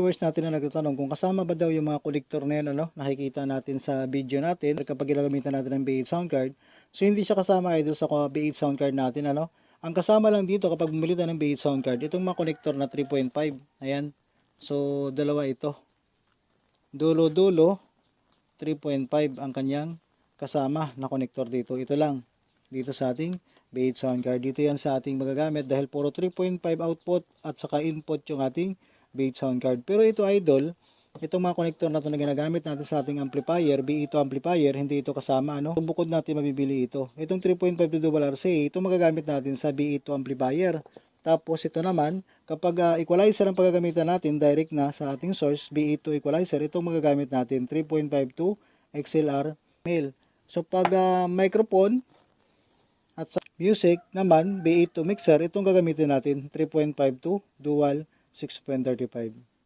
Viewers natin na nagtatanong kung kasama ba daw yung mga kolektor na yan, nakikita natin sa video natin kapag ginagamitan natin ng B8 sound card. So hindi siya kasama idol sa B8 sound card natin, Ang kasama lang dito kapag bumili tayo ng B8 sound card, itong mga kolektor na 3.5. Ayan. So dalawa ito. Dulo-dulo 3.5 ang kanyang kasama na konektor dito. Ito lang. Dito sa ating B8 sound card. Dito yan sa ating magagamit dahil puro 3.5 output at saka input yung ating B8 sound card. Pero ito idol, itong mga konektor na ito na ginagamit natin sa ating amplifier, B8 amplifier, hindi ito kasama. Bukod natin mabibili ito. Itong 3.5 to double RCA, ito magagamit natin sa B8 amplifier. Tapos ito naman, kapag equalizer ang paggagamitan natin, direct na sa ating source, B8 to equalizer, itong magagamit natin 3.5 to XLR male. So pag microphone at sa music naman, B8 to mixer, itong gagamitin natin 3.5 to dual 6.35.